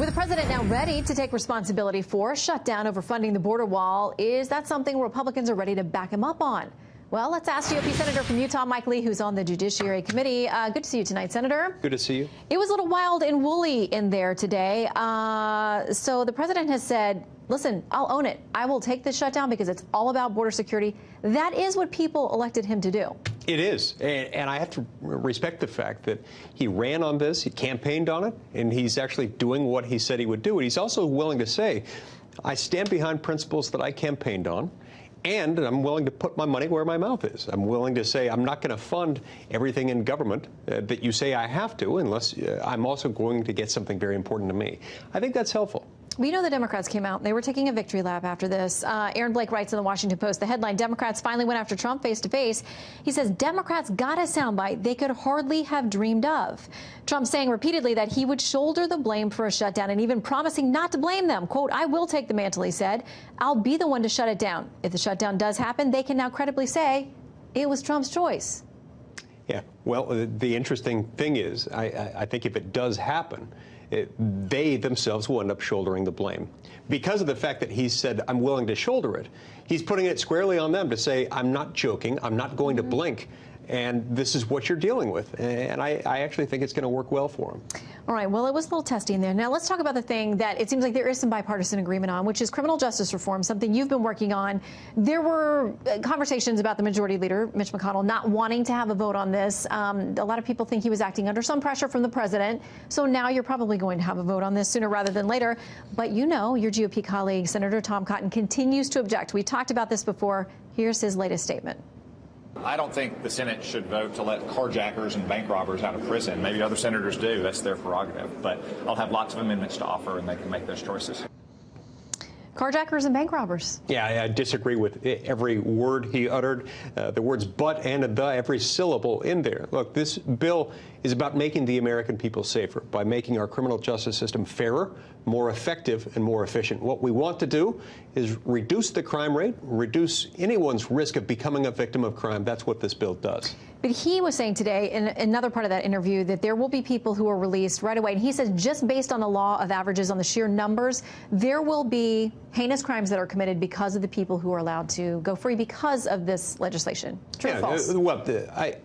With the president now ready to take responsibility for a shutdown over funding the border wall, is that something Republicans are ready to back him up on? Well, let's ask GOP Senator from Utah, Mike Lee, who's on the Judiciary Committee. Good to see you tonight, Senator. Good to see you. It was a little wild and woolly in there today. So the president has said, listen, I'll own it. I will take this shutdown because it's all about border security. That is what people elected him to do. It is. And I have to respect the fact that he ran on this, he campaigned on it, and he's actually doing what he said he would do. And he's also willing to say, I stand behind principles that I campaigned on. And I'm willing to put my money where my mouth is. I'm willing to say I'm not going to fund everything in government that you say I have to, unless I'm also going to get something very important to me. I think that's helpful. We know the Democrats came out. They were taking a victory lap after this. Aaron Blake writes in the Washington Post, the headline, Democrats finally went after Trump face to face. He says Democrats got a soundbite they could hardly have dreamed of. Trump saying repeatedly that he would shoulder the blame for a shutdown and even promising not to blame them. Quote, I will take the mantle, he said. I'll be the one to shut it down. If the shutdown does happen, they can now credibly say it was Trump's choice. Yeah, well, the interesting thing is, I think if it does happen, they themselves will end up shouldering the blame. Because of the fact that he said, I'm willing to shoulder it, he's putting it squarely on them to say, I'm not joking, I'm not going to blink, and this is what you're dealing with. And I actually think it's going to work well for him. All right, well, it was a little testy in there. Now, let's talk about the thing that it seems like there is some bipartisan agreement on, which is criminal justice reform, something you've been working on. There were conversations about the majority leader, Mitch McConnell, not wanting to have a vote on this. A lot of people think he was acting under some pressure from the president. So now you're probably going to have a vote on this sooner rather than later. But you know, your GOP colleague, Senator Tom Cotton, continues to object. We talked about this before. Here's his latest statement. I don't think the Senate should vote to let carjackers and bank robbers out of prison. Maybe other senators do. That's their prerogative. But I'll have lots of amendments to offer, and they can make those choices. Carjackers and bank robbers. Yeah, I disagree with every word he uttered. The words but and the, every syllable in there. Look, this bill is about making the American people safer by making our criminal justice system fairer, more effective, and more efficient. What we want to do is reduce the crime rate, reduce anyone's risk of becoming a victim of crime. That's what this bill does. But he was saying today in another part of that interview that there will be people who are released right away. And he says just based on the law of averages, on the sheer numbers, there will be heinous crimes that are committed because of the people who are allowed to go free because of this legislation. True or false? Well,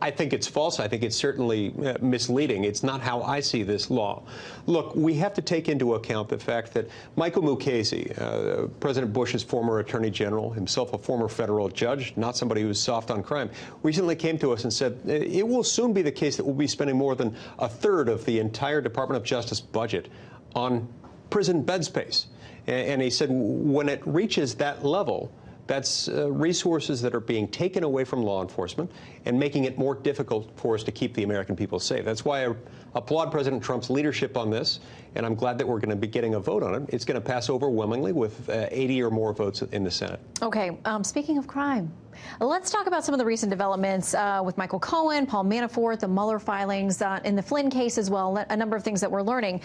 I think it's false. I think it's certainly misleading. It's not how I see this law. Look, we have to take into account the fact that Michael Mukasey, President Bush's former attorney general, himself a former federal judge, not somebody who's soft on crime, recently came to us and said, it will soon be the case that we'll be spending more than a third of the entire Department of Justice budget on prison bed space. And he said when it reaches that level, that's resources that are being taken away from law enforcement and making it more difficult for us to keep the American people safe. That's why I applaud President Trump's leadership on this, and I'm glad that we're going to be getting a vote on it. It's going to pass overwhelmingly with 80 or more votes in the Senate. Okay, speaking of crime, let's talk about some of the recent developments with Michael Cohen, Paul Manafort, the Mueller filings, in the Flynn case as well, a number of things that we're learning.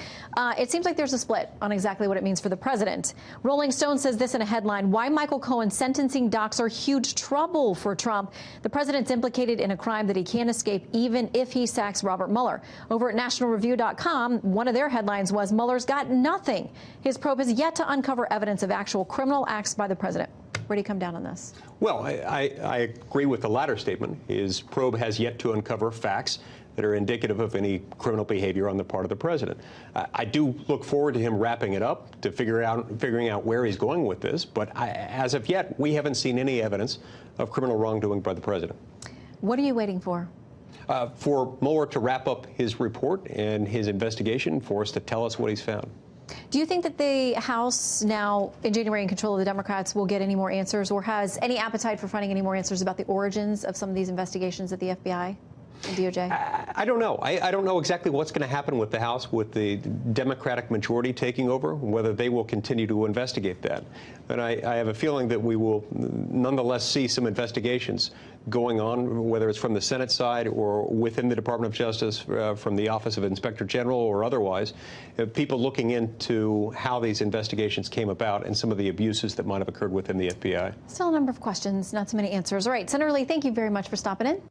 It seems like there's a split on exactly what it means for the president. Rolling Stone says this in a headline, why Michael Cohen's sentencing docs are huge trouble for Trump. The president's implicated in a crime that he can't escape even if he sacks Robert Mueller. Over at nationalreview.com, one of their headlines was Mueller's got nothing. His probe has yet to uncover evidence of actual criminal acts by the president. Where do you come down on this? Well, I agree with the latter statement. His probe has yet to uncover facts that are indicative of any criminal behavior on the part of the president. I do look forward to him wrapping it up, to figuring out where he's going with this. But as of yet, we haven't seen any evidence of criminal wrongdoing by the president. What are you waiting for? For Mueller to wrap up his report and his investigation, for us to tell us what he's found. Do you think that the House, now in January in control of the Democrats, will get any more answers or has any appetite for finding any more answers about the origins of some of these investigations at the FBI and DOJ? I don't know. I don't know exactly what's going to happen with the House, with the Democratic majority taking over, whether they will continue to investigate that. But I have a feeling that we will nonetheless see some investigations going on, whether it's from the Senate side or within the Department of Justice, from the Office of Inspector General or otherwise, people looking into how these investigations came about and some of the abuses that might have occurred within the FBI. Still a number of questions, not so many answers. All right, Senator Lee, thank you very much for stopping in.